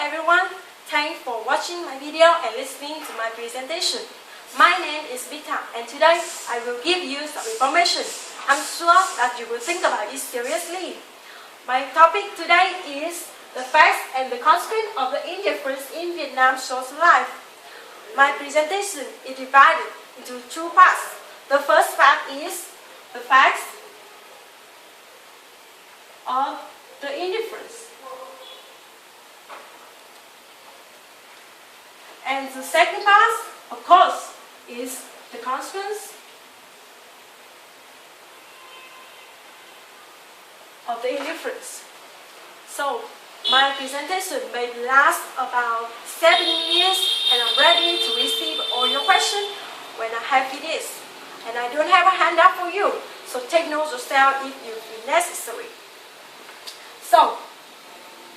everyone, thanks for watching my video and listening to my presentation. My name is Bích and today I will give you some information. I'm sure that you will think about it seriously. My topic today is the facts and the consequence of the indifference in Vietnam social life. My presentation is divided into two parts. The first fact is the facts of the indifference. And the second part, of course, is the consequence of the indifference. So, my presentation may last about 7 minutes and I'm ready to receive all your questions when I have finished. And I don't have a handout for you, so take notes yourself if you feel necessary. So,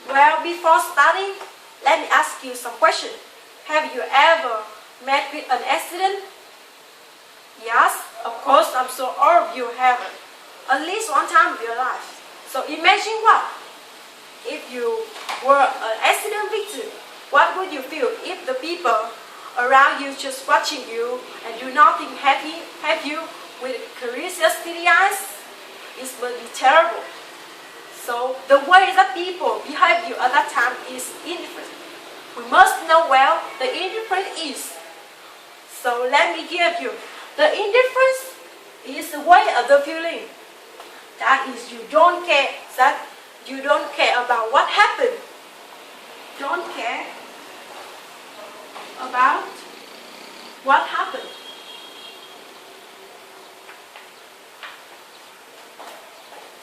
well, before starting, let me ask you some questions. Have you ever met with an accident? Yes, of course, I'm sure all of you have at least one time in your life. So imagine what? If you were an accident victim, what would you feel if the people around you just watching you and do nothing have you with curiosity eyes? It would be terrible. So the way that people behave you at that time is indifferent. We must know well the indifference is. So let me give you. The indifference is the way of the feeling. That is, you don't care. That you don't care about what happened. Don't care about what happened.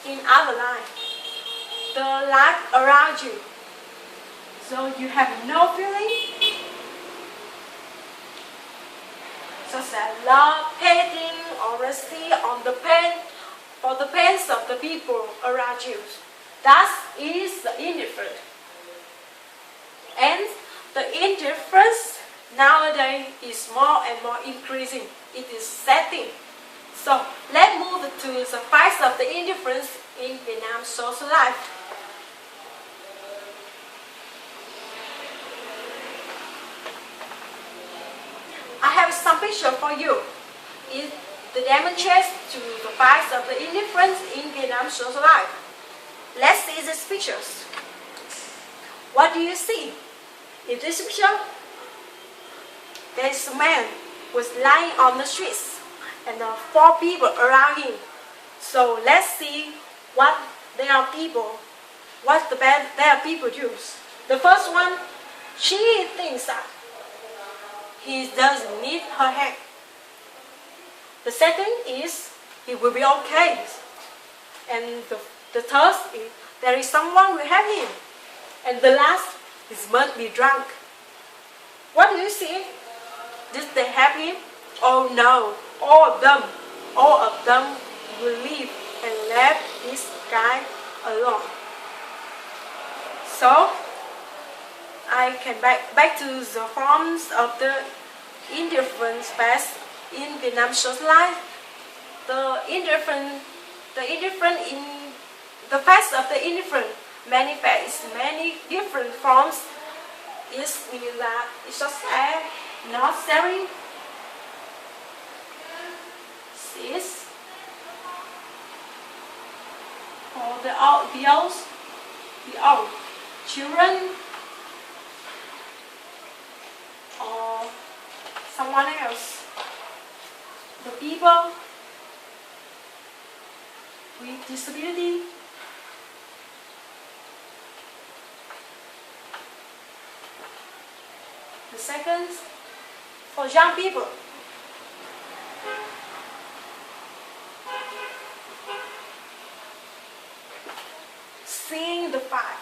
In other life, the life around you. So you have no feeling, such as love, hating, or mercy on the pain, for the pains of the people around you. That is the indifference. And the indifference nowadays is more and more increasing. It is setting. So let's move to the facts of the indifference in Vietnam social life. I have some picture for you. It demonstrates to the facts of the indifference in Vietnam social life. Let's see these pictures. What do you see? In this picture, there is a man who is lying on the streets and there are 4 people around him. So let's see what their people do. The first one, she thinks that he doesn't need her help. The second is he will be okay. And the third is there is someone who help him. And the last is must be drunk. What do you see? Did they help him? Oh no, all of them will leave and left this guy alone. So I can back to the forms of the indifference facts in Vietnam social life. The facts of the indifference manifest many different forms. It means that it's just not sharing, sees, or the old children, or someone else, the people with disability, the second, for young people, seeing the fire.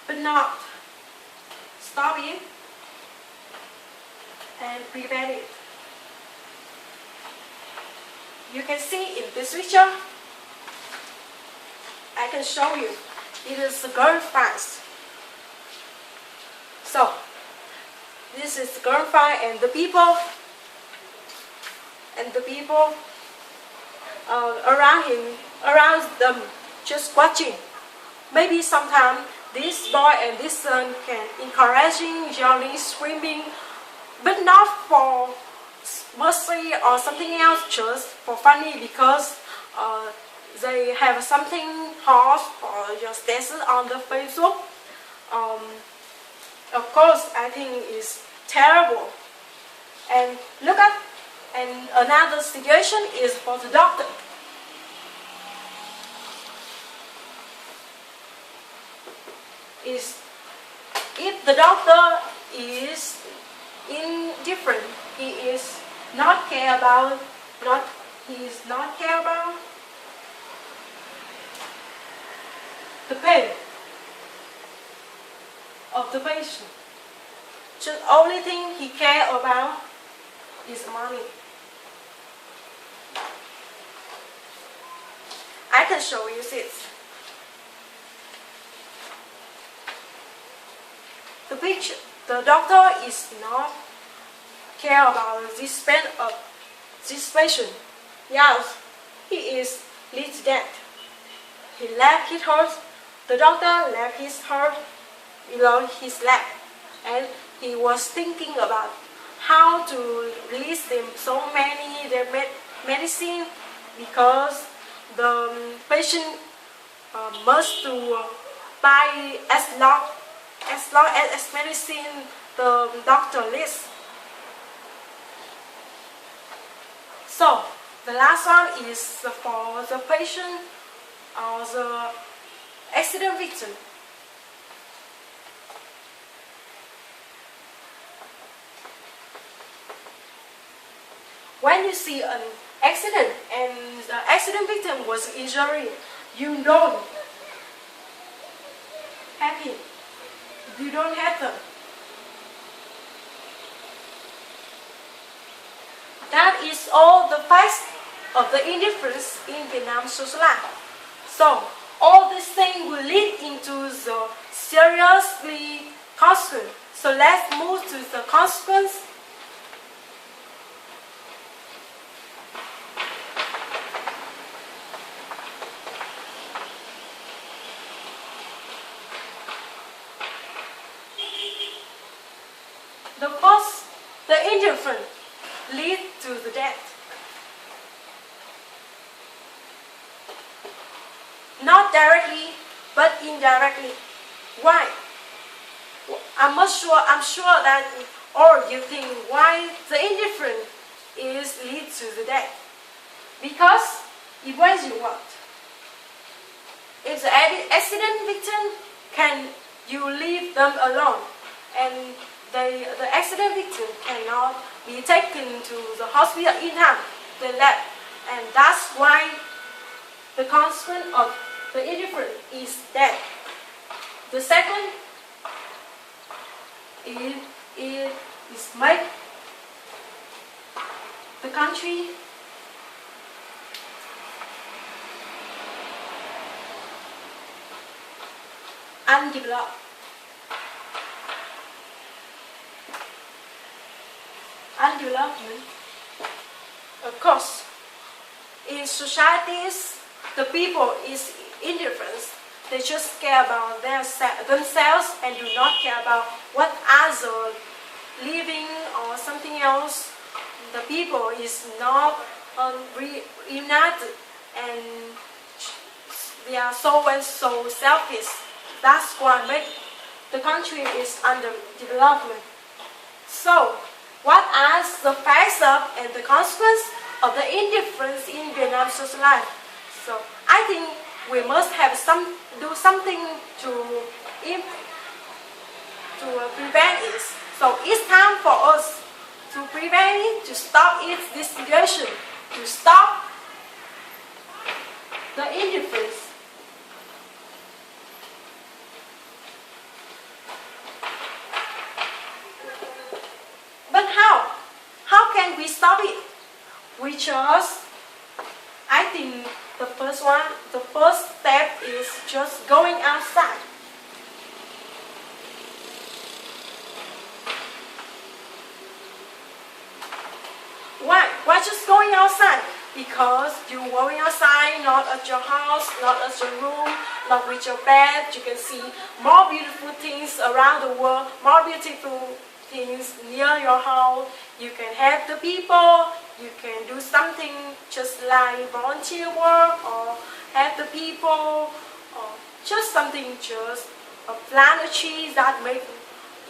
But not stop it and prevent it. You can see in this picture, I can show you. It is a girl fight. So this is the girl fight and the people around them, just watching. Maybe sometimes this boy and this son can encouraging, yelling, screaming, but not for mercy or something else, just for funny, because they have something hard or just dancing on the Facebook. Of course, I think it's terrible. And look at, and another situation is for the doctor. Is if the doctor is indifferent, he is not care about the pain of the patient. The only thing he care about is money. I can show you this. The picture. The doctor is not care about this patient. Yes, he is leads dead. He left his heart. The doctor left his heart below his leg, and he was thinking about how to release them so many their medicine, because the patient must to buy as long as medicine the doctor lists. So the last one is for the patient or the accident victim. When you see an accident and the accident victim was injured, you don't have him. You don't have them. That is all the facts of the indifference in Vietnam social life. So all these things will lead into the seriously consequence. So let's move to the consequence. The indifference lead to the death. Not directly, but indirectly. Why? I'm sure that all you think why the indifference is lead to the death. Because it was you what? If the accident victim, can you leave them alone? And the accident victim cannot be taken to the hospital in time. They left, and that's why the consequence of the indifference is death. The second is make the country undeveloped. Undevelopment. Of course, in societies, the people is indifferent. They just care about themselves and do not care about what other living or something else. The people is not united, and they are so and so selfish. That's why the country is under development. So, what are the facts of and the consequence of the indifference in Vietnam social life? So I think we must have do something to prevent it. So it's time for us to prevent it, to stop this situation, to stop the indifference. But how? How can we stop it? We just, I think the first step is just going outside. Why? Why just going outside? because you're working outside, not at your house, not at your room, not with your bed. You can see more beautiful things around the world, more beautiful things near your house. You can help the people. You can do something just like volunteer work or help the people, or just something, just plant a tree that make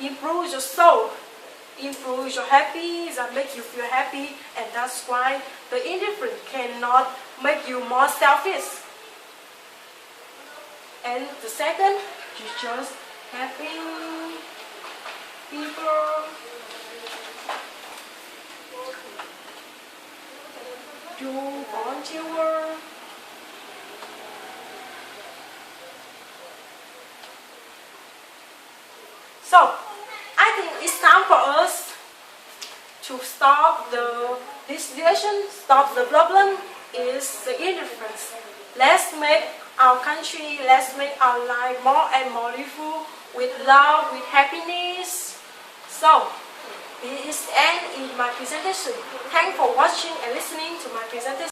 improve your soul, improve your happiness, that make you feel happy. And that's why the indifference cannot make you more selfish. And the second, you just helping people, do volunteer work. So, I think it's time for us to stop this situation, stop the problem, is the indifference. Let's make our country, let's make our life more and more beautiful, with love, with happiness. So, this is the end in my presentation. Thanks for watching and listening to my presentation.